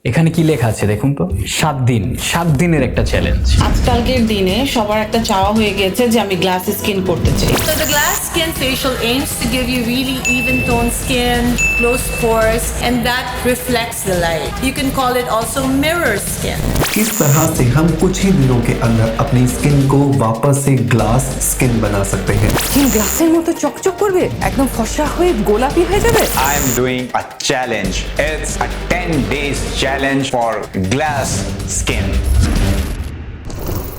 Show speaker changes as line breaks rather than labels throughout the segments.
এখানে কি লেখা আছে দেখুন তো, 7 দিন, 7 দিনের একটা চ্যালেঞ্জ।
আজকালকের দিনে সবার একটা চাওয়া হয়ে গেছে যে আমি গ্লাস স্কিন করতে চাই।
So the glass skin facial aims to give you really even toned skin, closed pores, and that reflects the light. You can call it also mirror skin.
किस तरह से हम कुछ ही दिनों के अंदर अपनी स्किन को वापस से ग्लास स्किन बना सकते हैं।
স্কিন গ্লাসের মতো চকচক করবে, একদম ফর্সা হয়ে গোলাপি হয়ে যাবে।
I am doing a challenge. It's a 10 days challenge for glass skin.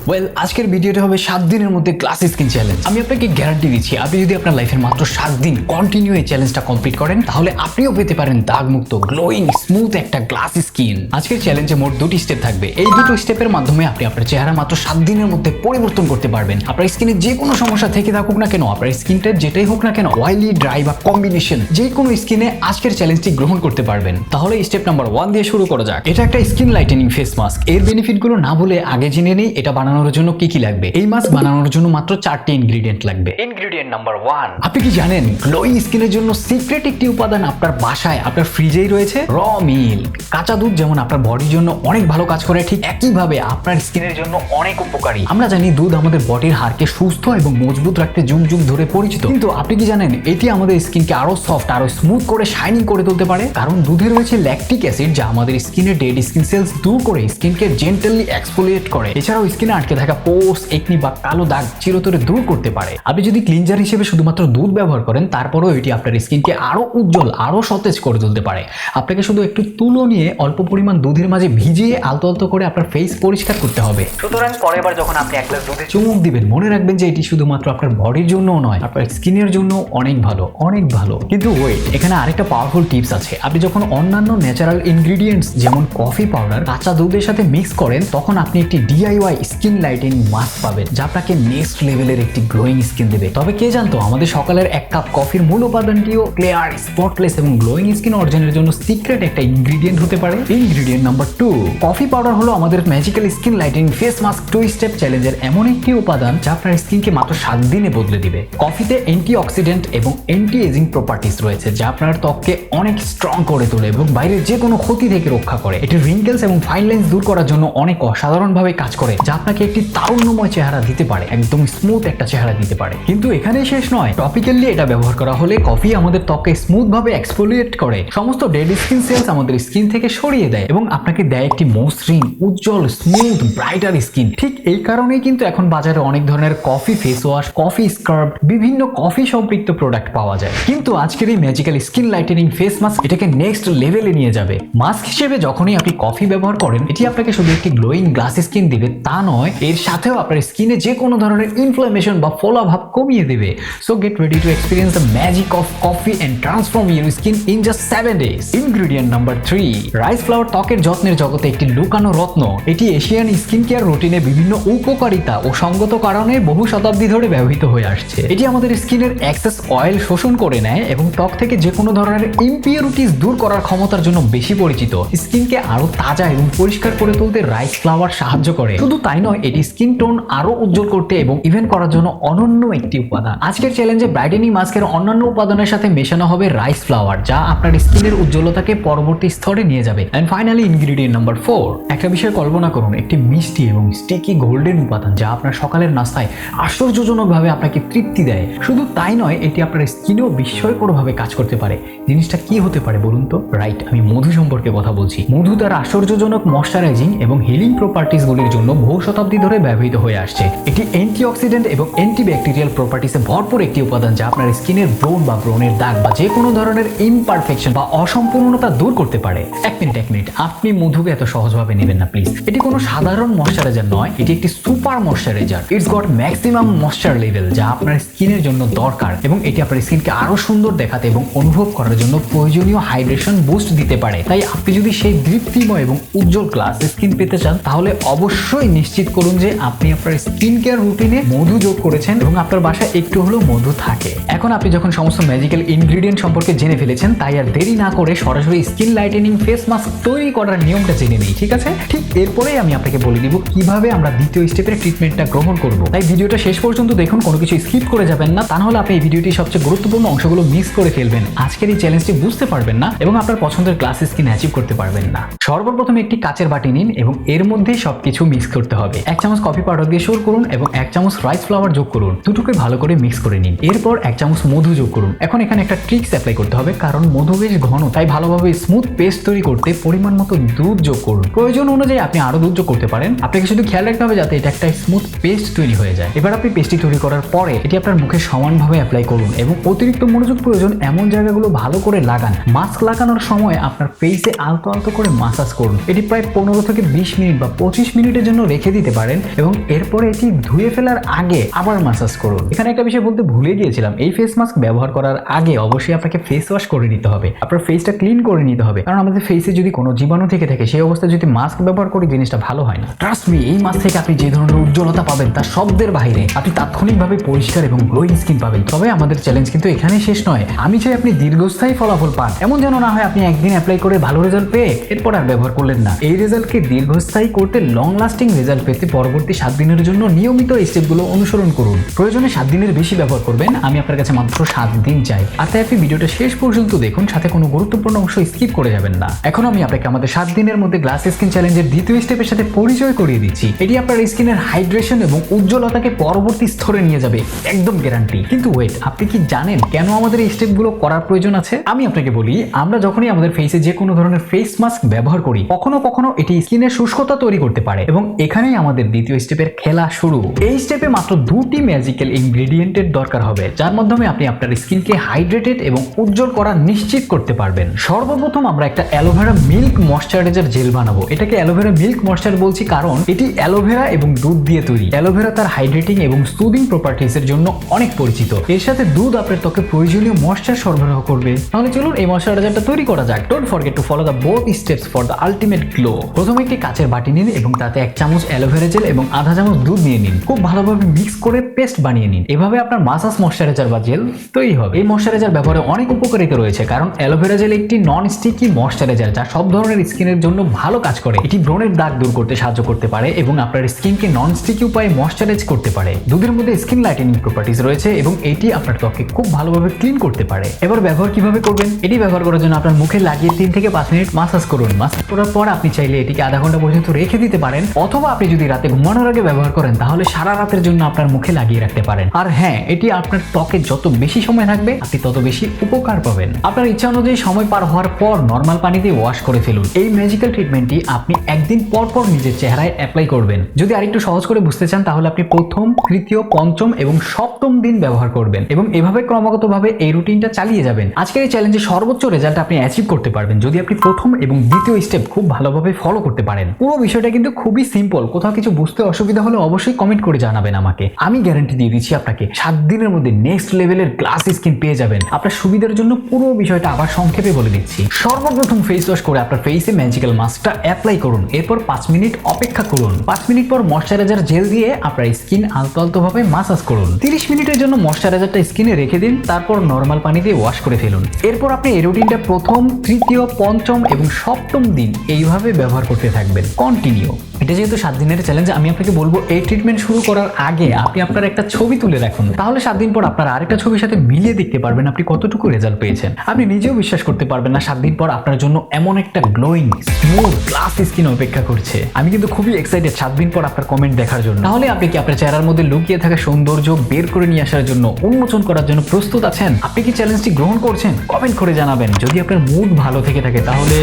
Well, আজকের ভিডিওটা হবে 7 দিনের মধ্যে গ্লাস স্কিন চ্যালেঞ্জ। আমি আপনাকে গ্যারান্টি দিচ্ছি, আপনি যদি আপনার লাইফের মাত্র 7 দিন কন্টিনিউ এই চ্যালেঞ্জটা কমপ্লিট করেন, তাহলে আপনিও পেতে পারেন দাগমুক্ত গ্লোয়িং স্মুথ একটা গ্লাস স্কিন। আজকের চ্যালেঞ্জে মোট 2টি স্টেপ থাকবে। এই দুটো স্টেপের মাধ্যমে আপনি আপনার চেহারা মাত্র 7 দিনের মধ্যে পরিবর্তন করতে পারবেন। আপনার স্কিনে যে কোনো সমস্যা থেকে থাকুক না কেন, আপনার স্কিনটা যেটাই হোক না কেন, অয়েলি, ড্রাই বা কম্বিনেশন, যে কোনো স্কিনে আজকের চ্যালেঞ্জটি গ্রহণ করতে পারবেন। তাহলে স্টেপ নাম্বার 1 দিয়ে শুরু করা যাক। এটা একটা স্কিন লাইটেনিং ফেস মাস্ক। এর বেনিফিটগুলো না বলে আগে জেনে নিই এটা বানানোর জন্য কি কি লাগবে। এই মাস্ক বানানোর জন্য মাত্র 4টি ইনগ্রেডিয়েন্ট লাগবে। ইনগ্রেডিয়েন্ট নাম্বার 1, আপনি কি জানেন গ্লোয়িং স্কিনের জন্য সিক্রেট একটি উপাদান আপনার বাসায়, আপনার ফ্রিজেই রয়েছে? র মিল্ক। কাঁচা দুধ যেমন আপনার বডির জন্য অনেক ভালো কাজ করে, ঠিক একইভাবে আপনার স্কিনের জন্য অনেক উপকারী। আমরা জানি দুধ আমাদের বডির হাড়কে সুস্থ এবং মজবুত রাখতে যুগ যুগ ধরে পরিচিত, কিন্তু আপনি কি জানেন এটি আমাদের স্কিনকে আরো সফট, আরো স্মুথ করে শাইনিং করে তুলতে পারে? কারণ দুধে রয়েছে ল্যাকটিক অ্যাসিড, যা আমাদের স্কিনের ডেড স্কিন সেলস দূর করে স্কিনকে জেন্টালি এক্সফোলিয়েট করে। এছাড়াও স্কিনে আটকে থাকা পোর্স, একনি বা কালো দাগ চিরতরে দূর করতে পারে। আপনি যদি ক্লিনজার হিসেবে শুধুমাত্র দুধ ব্যবহার করেন, তারপরেও এটি আপনার স্কিনকে আরো উজ্জ্বল, আরো সতেজ করে তুলতে পারে। আপনাকে শুধু একটু তুলো নিয়ে অল্প পরিমাণ দুধের মাঝে ভিজিয়ে আলতো আলতো করে আপনার ফেস পরিষ্কার করতে হবে। সুতরাং পরের বার যখন আপনি এক গ্লাস দুধে চুমুক দিবেন, মনে রাখবেন যে এটি শুধুমাত্র আপনার বডির জন্যও নয়, আপনার স্কিনের জন্য অনেক ভালো, অনেক ভালো। কিন্তু ওয়েট, এখানে আরেকটা পাওয়ারফুল টিপস আছে। আপনি যখন অন্যান্য ন্যাচারাল ইনগ্রিডিয়েন্টস যেমন কফি পাউডার কাঁচা দুধের সাথে মিক্স করেন, তখন আপনি একটি DIY স্কিন লাইটেনিং মাস্ক পাবেন, যা আপনাকে নেক্সট লেভেলের একটি গ্লোয়িং স্কিন দেবে। তবে কে জানতো আমাদের সকালের 1 কাপ কফির মূল উপাদানটিও ক্লিয়ার, স্পটলেস এবং গ্লোয়িং স্কিন অর্জনের জন্য সিক্রেট একটা ইনগ্রিডিয়েন্ট হতে পারে। ইনগ্রিডিয়েন্ট নাম্বার 2, কফি পাউডার হলো আমাদের magical skin lightning face mask 2 step চ্যালেঞ্জের এমন একটি উপাদান যা আপনার স্কিনকে মাত্র 7 দিনে বদলে দিবে। কফিতে অ্যান্টিঅক্সিডেন্ট এবং অ্যান্টি এজিং প্রপার্টিজ রয়েছে, যা আপনার ত্বককে অনেক স্ট্রং করে তোলে এবং বাইরের যে কোনো ক্ষতি থেকে রক্ষা করে। এটি রিঙ্কেলস এবং ফাইন লাইন্স দূর করার জন্য অনেক অসাধারণভাবে কাজ করে, যা আপনাকে একটি তারুণ্যময় চেহারা দিতে পারে, একদম স্মুথ একটা চেহারা দিতে পারে। কিন্তু এখানেই শেষ নয়, টপিক্যালি এটা ব্যবহার করা হলে কফি আমাদের ত্বককে স্মুথ ভাবে এক্সফোলিয়েট করে, সমস্ত ডেড স্কিন সেলস আমাদের স্কিন থেকে সরিয়ে দেয় এবং আপনাকে দেয় একটি মসৃণ, উজ্জ্বল, স্মুথ, ব্রাইটার স্কিন। ঠিক এই কারণেই কিন্তু এখন বাজারে অনেক ধরনের coffee face wash, coffee scrub, বিভিন্ন কফি সম্পৃক্ত প্রোডাক্ট পাওয়া যায়। কিন্তু আজকের এই magical skin lightning face mask এটাকে নেক্সট লেভেলে নিয়ে যাবে। মাস্ক হিসেবে যখনই আপনি কফি ব্যবহার করেন, এটি আপনাকে শুধু একটি গ্লোয়িং গ্লাস স্কিন দিবে তা নয়, এর সাথেও আপনার স্কিনে যে কোনো ধরনের ইনফ্লামেশন বা ফোলা ভাব কমিয়ে দেবে। So get ready to experience the magic of coffee and transform your skin in just 7 days. Ingredient number 3, rice flour ত্বকের যত্নের জগতে একটি লুকানো রত্ন। এটি এশিয়ান স্কিন কেয়ার রুটিনে বিভিন্ন উপকারিতা ও সঙ্গত কারণে বহু শতাব্দী ধরে ব্যবহৃত হয়ে আসছে। এটি আমাদের স্কিনের এক্সেস অয়েল শোষণ করে নেয় এবং ত্বক থেকে যে কোনো ধরনের ইম্পিউরিটিস দূর করার ক্ষমতার জন্য বেশি পরিচিত। স্কিনকে আরো তাজা এবং পরিষ্কার করে তুলতে রাইস ফ্লাওয়ার সাহায্য করে। শুধু তাই নয়, এটি স্কিন টোন আরো উজ্জ্বল করতে এবং ইভেন করার জন্য অনন্য একটি উপাদান। আজকের চ্যালেঞ্জে ব্রাইটেনিং মাস্কের অন্যান্য উপাদানের সাথে মেশানো হবে রাইস ফ্লাওয়ার, যা আপনার স্কিনের উজ্জ্বলতাকে পরবর্তী স্তরে নিয়ে যাবে। এন্ড ফাইনালি ইনগ্রেডিয়েন্ট নাম্বার 4, একটা বিষয় কল্পনা করুন, একটি মিষ্টি এবং স্টিকি গোল্ডেন উপাদান যা আপনার সকালের নাস্তায় আশ্চর্যজনকভাবে আপনাকে তৃপ্তি দেয়। শুধু তাই নয়, এটি আপনার স্কিনেও বিস্ময়করভাবে কাজ করতে পারে। জিনিসটা কি হতে পারে বলুন তো? রাইট, আমি মধু সম্পর্কে কথা বলছি। মধু তার আশ্চর্যজনক ময়শ্চারাইজিং এবং হিলিং প্রপার্টিজ গুলির জন্য বহু শতাব্দী ধরে ব্যবহৃত হয়ে আসছে। এটি অ্যান্টিঅক্সিডেন্ট এবং অ্যান্টিব্যাকটেরিয়াল প্রপার্টিসে ভরপুর একটি উপাদান, যা আপনার স্কিনের ব্রণ বা ব্রণের দাগ বা যে কোনো ধরনের ইমপারফেকশন বা অসম্পূর্ণতা দূর করতে পারে। এক মিনিট, আপনি মধুকে এত সহজভাবে নেবেন না প্লিজ। এটি কোনো সাধারণ ময়শ্চারাইজার নয়, এটি একটি super moisturiser. It's goat maximum moisture level, যা আপনার স্কিনের জন্য দরকার এবং এটি আপনার স্কিনকে আরো সুন্দর দেখাতে এবং অনুভব করার জন্য প্রয়োজনীয় হাইড্রেশন বুস্ট দিতে পারে। তাই আপনি যদি সেই দীপ্তিময় এবং উজ্জ্বল গ্লাস স্কিন পেতে চান, তাহলে অবশ্যই নিশ্চিত করুন যে আপনি আপনার স্কিন কেয়ার রুটিনে মধু যোগ করেছেন এবং আপনার বাসায় একটু হলেও মধু থাকে। এখন আপনি যখন সমস্ত ম্যাজিক্যাল ইনগ্রিডিয়েন্ট সম্পর্কে জেনে ফেলেছেন, তাই আর দেরি না করে সরাসরি স্কিন লাইটেনিং ফেস মাস্ক তৈরি করার নিয়মটা জেনে নেই, ঠিক আছে? ঠিক এরপরেই আমি আপনাকে বলে দিব কিভাবে আমরা দ্বিতীয় স্টেপের ট্রিটমেন্টটা গ্রহণ করব। তাই ভিডিওটা শেষ পর্যন্ত দেখুন, কোনো কিছু স্কিপ করে যাবেন না, তা নাহলে আপনি এই ভিডিওটির সবচেয়ে গুরুত্বপূর্ণ অংশগুলো মিস করে ফেলবেন। আজকের এই চ্যালেঞ্জটি বুঝতে পারবেন না এবং আপনার পছন্দের গ্লাস স্কিন অ্যাচিভ করতে পারবেন না। সর্বপ্রথমে একটি কাচের বাটি নিন এবং এর মধ্যে সবকিছু মিক্স করতে হবে। 1 চামচ কফি পাউডার দিয়ে শুরু করুন এবং 1 চামচ রাইস ফ্লাওয়ার যোগ করুন। দুটোকে ভালো করে মিক্স করে নিন। এরপর 1 চামচ মধু যোগ করুন। এখন এখানে একটা ট্রিক্স অ্যাপ্লাই করতে হবে, কারণ মধু বেশ ঘন, তাই ভালোভাবে স্মুথ পেস্ট তৈরি করতে পরিমাণ মতো দুধ যোগ করুন। প্রয়োজন অনুযায়ী আপনি আরো দুধ যোগ করতে পারেন। আপনাকে শুধু খেয়াল রাখতে হবে যাতে এটা একটা স্মুথ পেস্ট তৈরি হয়ে যায়। এবার আপনি পেস্টটি তৈরি করার পরে এটি আপনার মুখে সমানভাবে অ্যাপ্লাই করুন এবং অতিরিক্ত মনোযোগ প্রয়োজন এমন জায়গাগুলো ভালো করে লাগান। মাস্ক লাগানোর সময় আপনার ফেসে আলতো আলতো করে মাসাজ করুন। এটি প্রায় 15 থেকে 20 মিনিট বা 25 মিনিটের জন্য রেখে দিতে পারেন এবং এরপরে এটি ধুয়ে ফেলার আগে আবার মাসাজ করুন। এখানে একটা বিষয় বলতে ভুলে গিয়েছিলাম, এই ফেস মাস্ক ব্যবহার করার আগে অবশ্যই আপনাকে ফেস ওয়াশ করে নিতে হবে। আপনার ফেসটা ক্লিন করে নিতে হবে, কারণ আমাদের ফেসে যদি কোনো জীবাণু থেকে থাকে সেই অবস্থায় যদি মাস্ক ব্যবহার করি জিনিসটা ভালো হয় না। ট্রাস্ট মি, এই মাস্ক থেকে আপনি যে ধরনের উজ্জ্বলতা পাবেন তার শব্দের বাইরে আপনি তাৎক্ষণিকভাবে পরিষ্কার এবং গ্লোয়িং স্কিন পাবেন। তবে আমাদের চ্যালেঞ্জ কিন্তু এখানেই শেষ নয়। আমি চাই আপনি দীর্ঘস্থায়ী ফলাফল পান, এমন যেন না হয় আপনি একদিন অ্যাপ্লাই করে ভালো রেজাল্ট পেয়ে এরপর আর ব্যবহার করলেন না। এই রেজাল্টকে দীর্ঘস্থায়ী করতে, লং লাস্টিং রেজাল্ট পেতে পরবর্তী 7 দিনের জন্য নিয়মিত এই স্টেপগুলো অনুসরণ করুন। প্রয়োজনে 7 দিনের বেশি ব্যবহার করবেন, আমি আপনার কাছে মাত্র 7 দিন চাই। আর তাই আপনি ভিডিওটা শেষ পর্যন্ত দেখুন, সাথে কোনো গুরুত্বপূর্ণ অংশ স্কিপ করে যাবেন না। এখন আমি আপনাকে আমাদের 7 দিনের মধ্যে গ্লাস স্কিন চ্যালেঞ্জের দ্বিতীয় স্টেপের সাথে পরিচয় করিয়ে দিচ্ছি। এটি আপনার স্কিনের হাইড্রেশন এবং উজ্জ্বলতাকে পরবর্তী স্তরে নিয়ে যাবে, একদম গ্যারান্টি। কিন্তু ওয়েট, আপনি কি জানেন কেন আমাদের এই স্টেপগুলো করার প্রয়োজন আছে? আমি আপনাকে বলি, আমরা যখনই আমাদের ফেসে যে কোনো ধরনের ফেস মাস্ক ব্যবহার করি, কখনো কখনো এটি স্কিনের শুষ্কতা তৈরি করতে পারে এবং এখানেই আমাদের দ্বিতীয় স্টেপের খেলা শুরু। এই স্টেপে মাত্র 2টি ম্যাজিক্যাল ইনগ্রেডিয়েন্টের দরকার হবে, যার মাধ্যমে আপনি আপনার স্কিনকে হাইড্রেটেড এবং উজ্জ্বল করা নিশ্চিত করতে পারবেন। সর্বপ্রথম আমরা একটা অ্যালোভেরা মিল্ক ময়েশ্চারাইজার জেল বানাবো। এটাকে অ্যালোভেরা মিল্ক ময়েশ্চার বলছি কারণ এটি অ্যালোভেরা এবং দুধ দিয়ে তৈরি। অ্যালোভেরা তার হাইড্রেটিং এবং সুদিং প্রপার্টিজ এর জন্য অনেক পরিচিত। এর সাথে দুধ আপনার ত্বকে প্রয়োজনীয় ময়েশ্চার সরবরাহ করবে। তাহলে চলুন এই ময়েশ্চারাইজারটা তৈরি করা যাক। Don't forget to follow the both steps for the ultimate glow. প্রথমে একটি কাচের বাটি নিন এবং তাতে 1 চামচ অ্যালোভেরা জেল এবং আধা চামচ দুধ নিয়ে নিন। খুব ভালোভাবে মিক্স করে পেস্ট বানিয়ে নিন। এভাবে আপনার মাসাজ ময়েশ্চারাইজার বা জেল তৈরি হবে। এই ময়েশ্চারাইজার ব্যবহারে অনেক উপকারিতা রয়েছে, কারণ অ্যালোভেরা জেল একটি নন স্টিকি ময়েশ্চারাইজার যা সব ধরনের স্কিনের জন্য ভালো কাজ করে। এটি ব্রণের দাগ দূর করতে সাহায্য করতে পারে এবং আপনার স্কিনকে নন স্টিকি উপায়ে ময়েশ্চারাইজ করতে পারে। দুধের মধ্যে স্কিন লাইটেনিং প্রপার্টিজ রয়েছে এবং এটি আপনার ত্বকে খুব ভালোভাবে ক্লিন করতে পারে। এবার ব্যবহার কিভাবে করবেন? এটি ব্যবহার করার জন্য আপনার মুখে লাগিয়ে 3 থেকে 5 মিনিট মাসাজ করুন। মাসাজ করার পর আপনি চাইলে এটিকে আধা ঘন্টা পর্যন্ত রেখে দিতে পারেন, অথবা আপনি যদি রাতে ঘুমানোর আগে ব্যবহার করেন তাহলে সারা রাতের জন্য আপনার মুখে লাগিয়ে রাখতে পারেন। আর হ্যাঁ, এটি আপনার ত্বকে যত বেশি সময় থাকবে আপনি তত বেশি উপকার পাবেন। আপনার ইচ্ছা অনুযায়ী সময় পার হওয়ার পর নর্মাল পানি দিয়ে ওয়াশ করে ফেলুন। এই ম্যাজিক্যাল ট্রিটমেন্টটি আপনি একদিন পর পর নিজের চেহারায় অ্যাপ্লাই করবেন। যদি আরেকটু সহজ করে বুঝতে চান তাহলে আপনি প্রথম, তৃতীয়, পঞ্চম এবং সপ্তম দিন ব্যবহার করবেন এবং এভাবে ক্রমাগতভাবে এই রুটিনটা চালিয়ে যাবেন। আজকের এই চ্যালেঞ্জে সর্বোচ্চ রেজাল্ট আপনি অ্যাচিভ করতে পারবেন যদি আপনি প্রথম এবং দ্বিতীয় স্টেপ খুব ভালোভাবে ফলো করতে পারেন। পুরো বিষয়টা কিন্তু খুবই সিম্পল। কোথাও কিছু বুঝতে অসুবিধা হলে অবশ্যই কমেন্ট করে জানাবেন আমাকে। আমি গ্যারান্টি দিয়ে দিচ্ছি আপনাকে 7 দিনের মধ্যে নেক্সট লেভেলের গ্লাস স্কিন পেয়ে যাবেন। আপনার সুবিধার জন্য পুরো বিষয়টা আবার সংক্ষেপে বলে দিচ্ছি। সর্বপ্রথম ফেস ওয়াশ করে আপনার ফেসে ম্যাজিক্যাল মাস্কটা অ্যাপ্লাই করুন। এরপর 5 মিনিট অপেক্ষা করুন। 5 মিনিট পর ময়েশ্চারাইজার জেল দিয়ে আপনার স্কিন আলতো আলতো ভাবে মাসাজ করুন। 30 মিনিটের জন্য ময়েশ্চারাইজারটা স্কিনে রেখে দিন, তারপর নর্মাল পানি দিয়ে ওয়াশ করে ফেলুন। এরপর আপনি এই রুটিনটা প্রথম, তৃতীয়, পঞ্চম এবং সপ্তম দিন এইভাবে ব্যবহার করতে থাকবেন, কন্টিনিউ। এটা যেহেতু 7 দিনের চ্যালেঞ্জ, আমি আপনাকে বলবো এই ট্রিটমেন্ট শুরু করার আগে আপনি আপনার একটা ছবি তুলে রাখুন। তাহলে 7 দিন পর আপনার আরেকটা ছবির সাথে মিলিয়ে দেখতে পারবেন আপনি কতটুকু রেজাল্ট পেয়েছেন। আপনি নিজেও বিশ্বাস করতে পারবেন না 7 দিন পর আপনার জন্য এমন একটা গ্লোয়িং, স্মুথ, গ্লাস স্কিন অপেক্ষা করছে। আমি কিন্তু খুবই এক্সাইটেড 7 দিন পর আপনার কমেন্ট দেখার জন্য। তাহলে আপনি কি আপনার চেহারার মধ্যে লুকিয়ে থাকা সৌন্দর্য বের করে নিয়ে আসার জন্য, উন্মোচন করার জন্য প্রস্তুত আছেন? আপনি কি চ্যালেঞ্জটি গ্রহণ করছেন? কমেন্ট করে জানাবেন। যদি আপনার মুড ভালো থেকে থাকে তাহলে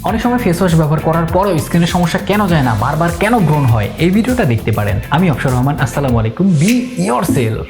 অনেক সময় ফেস ওয়াশ ব্যবহার করার পরেও স্কিনের সমস্যা কেন যায় না, বারবার কেন ব্রণ হয়, এই ভিডিওটা দেখতে পারেন। আমি অপসর রহমান, আসসালামু আলাইকুম। Be yourself.